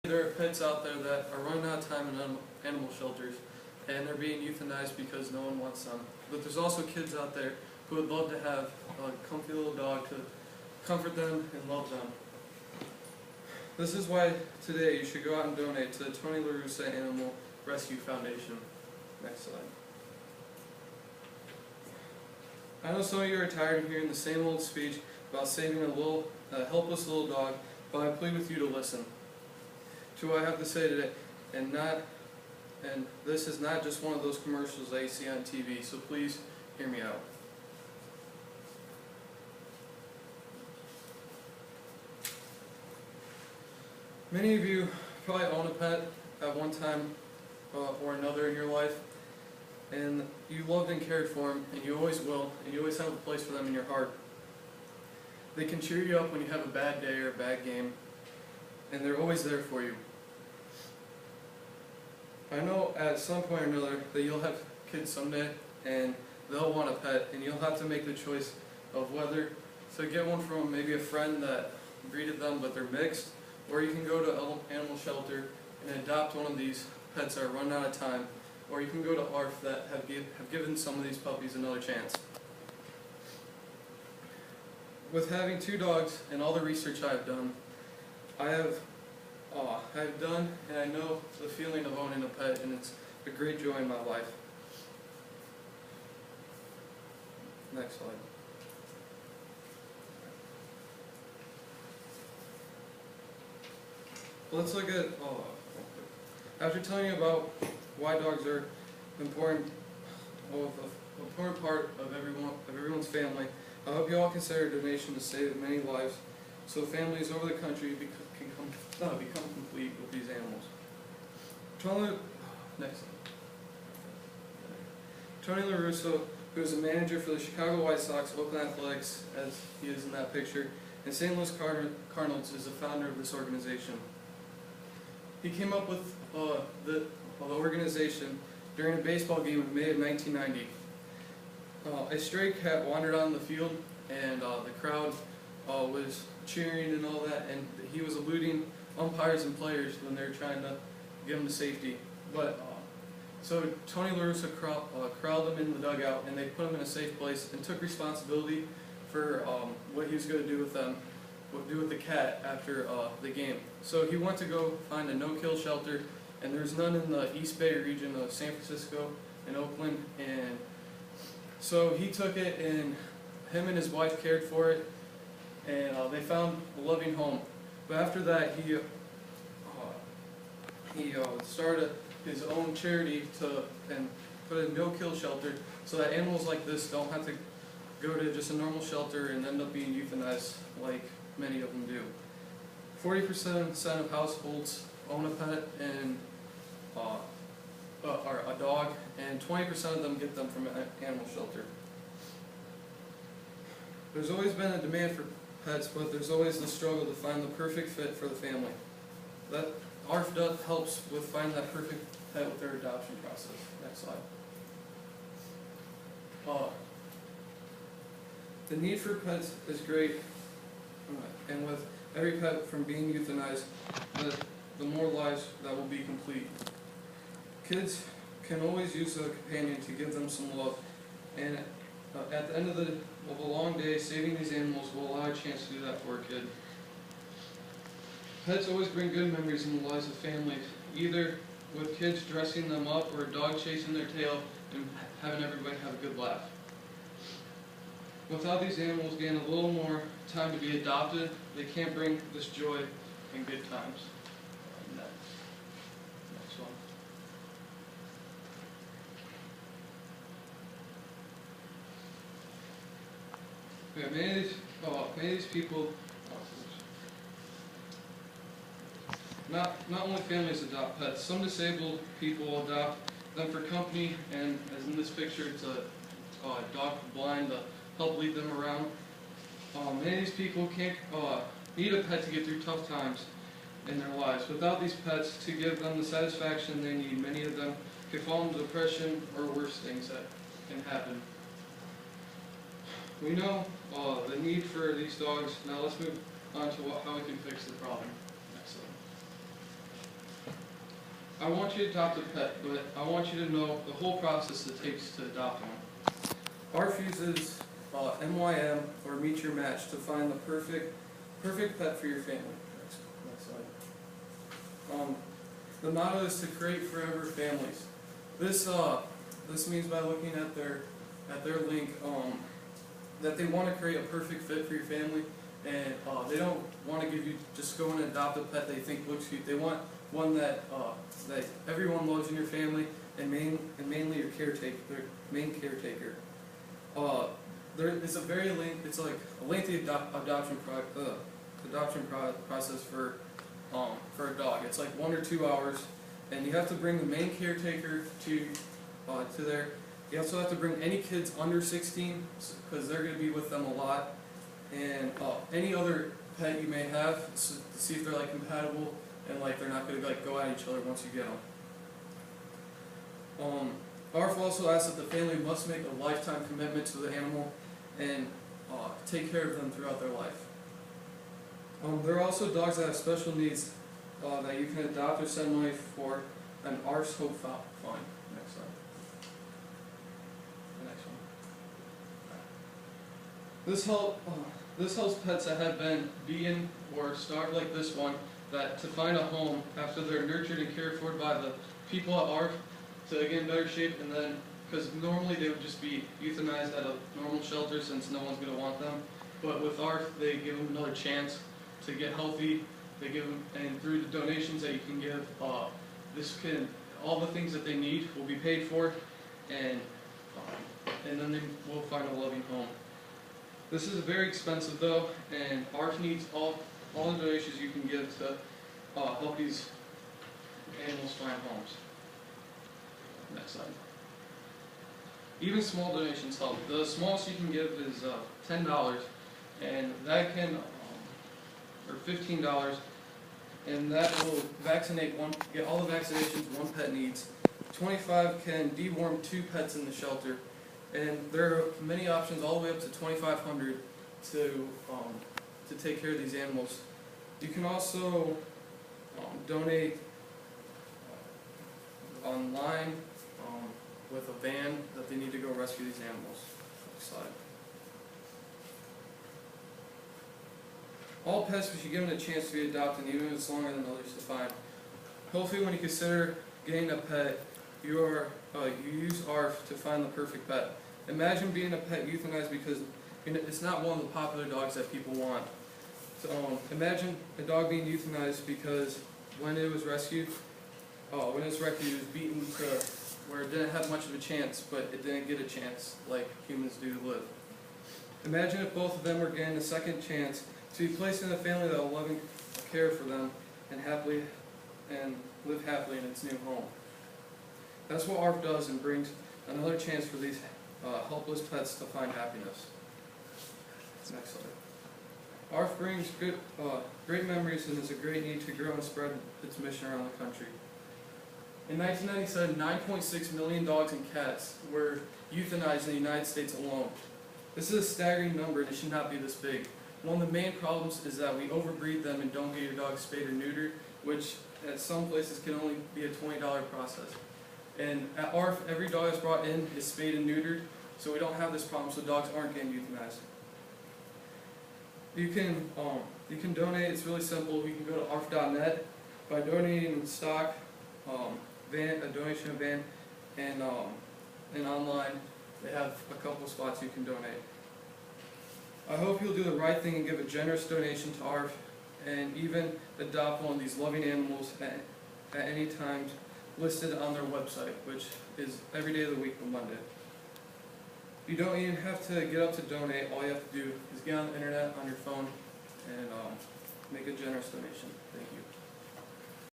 There are pets out there that are running out of time in animal shelters, and they're being euthanized because no one wants them. But there's also kids out there who would love to have a comfy little dog to comfort them and love them. This is why today you should go out and donate to the Tony La Russa Animal Rescue Foundation. Next slide. I know some of you are tired of hearing the same old speech about saving a helpless little dog, but I plead with you to listen to what I have to say today, and this is not just one of those commercials that you see on TV, so please hear me out. Many of you probably own a pet at one time or another in your life, and you loved and cared for them, and you always will, and you always have a place for them in your heart. They can cheer you up when you have a bad day or a bad game, and they're always there for you. I know at some point or another that you'll have kids someday, and they'll want a pet, and you'll have to make the choice of whether to get one from maybe a friend that breeded them but they're mixed, or you can go to an animal shelter and adopt one of these pets that are running out of time, or you can go to ARF that have given some of these puppies another chance. With having 2 dogs and all the research I've done, I've done and I know the feeling of owning a pet, and it's a great joy in my life. Next slide. Let's look at, after telling you about why dogs are an important part of everyone's family, I hope you all consider a donation to save many lives so families over the country can become complete with these animals. Tony La Russa, who is a manager for the Chicago White Sox, Oakland Athletics, as he is in that picture, and St. Louis Cardinals, is the founder of this organization. He came up with the organization during a baseball game in May of 1990. A stray cat wandered on the field, and the crowd was cheering and all that, and he was eluding umpires and players when they were trying to get him to safety. So Tony La Russa corralled him in the dugout, and they put him in a safe place and took responsibility for what he was going to do with the cat after the game. So he went to go find a no-kill shelter, and there's none in the East Bay region of San Francisco and Oakland, and so he took it, and him and his wife cared for it, and they found a loving home. But after that, he started his own charity and put a no-kill shelter so that animals like this don't have to go to just a normal shelter and end up being euthanized like many of them do. 40% of households own a pet and or a dog, and 20% of them get them from an animal shelter. There's always been a demand for pets, but there's always the struggle to find the perfect fit for the family. That ARF helps with finding that perfect pet with their adoption process. Next slide. The need for pets is great, and with every pet from being euthanized, the more lives that will be complete. Kids can always use a companion to give them some love, and at the end of a long day, saving these animals will allow a chance to do that for a kid. Pets always bring good memories in the lives of families, either with kids dressing them up or a dog chasing their tail and having everybody have a good laugh. Without these animals getting a little more time to be adopted, they can't bring this joy and good times. Next one. Yeah, many of these people, not only families adopt pets, some disabled people adopt them for company, and as in this picture, it's a dog blind to help lead them around. Many of these people need a pet to get through tough times in their lives. Without these pets to give them the satisfaction they need, many of them could fall into depression or worse things that can happen. We know the need for these dogs. Now let's move on to how we can fix the problem. Next slide. I want you to adopt a pet, but I want you to know the whole process it takes to adopt one. ARF uses MYM, or Meet Your Match, to find the perfect pet for your family. Next slide. The motto is to create forever families. This means by looking at their link that they want to create a perfect fit for your family, and they don't want to give you just go and adopt a pet they think looks cute. They want one that everyone loves in your family, and mainly your caretaker, their main caretaker. It's a very lengthy adoption process for a dog. It's like 1 or 2 hours, and you have to bring the main caretaker to there. You also have to bring any kids under 16 because they're going to be with them a lot, and any other pet you may have to see if they're compatible and they're not going to go at each other once you get them. ARF also asks that the family must make a lifetime commitment to the animal and take care of them throughout their life. There are also dogs that have special needs that you can adopt or send money for an ARF's Hope Fund. Next slide. The next one. This helps pets that have been beaten or starved like this one to find a home after they're nurtured and cared for by the people at ARF to get in better shape, and then because normally they would just be euthanized at a normal shelter since no one's going to want them, but with ARF they give them another chance to get healthy. They give them, and through the donations that you can give, all the things that they need will be paid for, and then they will find a loving home. This is very expensive though, and ARF needs all the donations you can give to help these animals find homes. Next slide. Even small donations help. The smallest you can give is $10, and that can, or $15, and that will get all the vaccinations one pet needs. 25 can deworm 2 pets in the shelter, and there are many options all the way up to $2,500 to take care of these animals. You can also donate online with a van that they need to go rescue these animals. Next slide. All pets, we should give them a chance to be adopted, even if it's longer than others to find. Hopefully when you consider getting a pet, you use ARF to find the perfect pet. Imagine being a pet euthanized because it's not one of the popular dogs that people want. So imagine a dog being euthanized because when it was rescued, it was beaten to where it didn't have much of a chance, but it didn't get a chance like humans do to live. Imagine if both of them were getting a second chance to be placed in a family that will love and care for them and live happily in its new home. That's what ARF does, and brings another chance for these helpless pets to find happiness. Next slide. ARF brings great memories and is a great need to grow and spread its mission around the country. In 1997, 9.6 million dogs and cats were euthanized in the United States alone. This is a staggering number, and it should not be this big. One of the main problems is that we overbreed them and don't get your dog spayed or neutered, which at some places can only be a $20 process. And at ARF, every dog that's brought in is spayed and neutered, so we don't have this problem, so dogs aren't getting euthanized. You can donate. It's really simple. You can go to arf.net by donating in stock, a donation van, and online they have a couple of spots you can donate. I hope you'll do the right thing and give a generous donation to ARF, and even adopt one of these loving animals at any time listed on their website, which is every day of the week on Monday. You don't even have to get up to donate. All you have to do is get on the internet on your phone and make a generous donation. Thank you.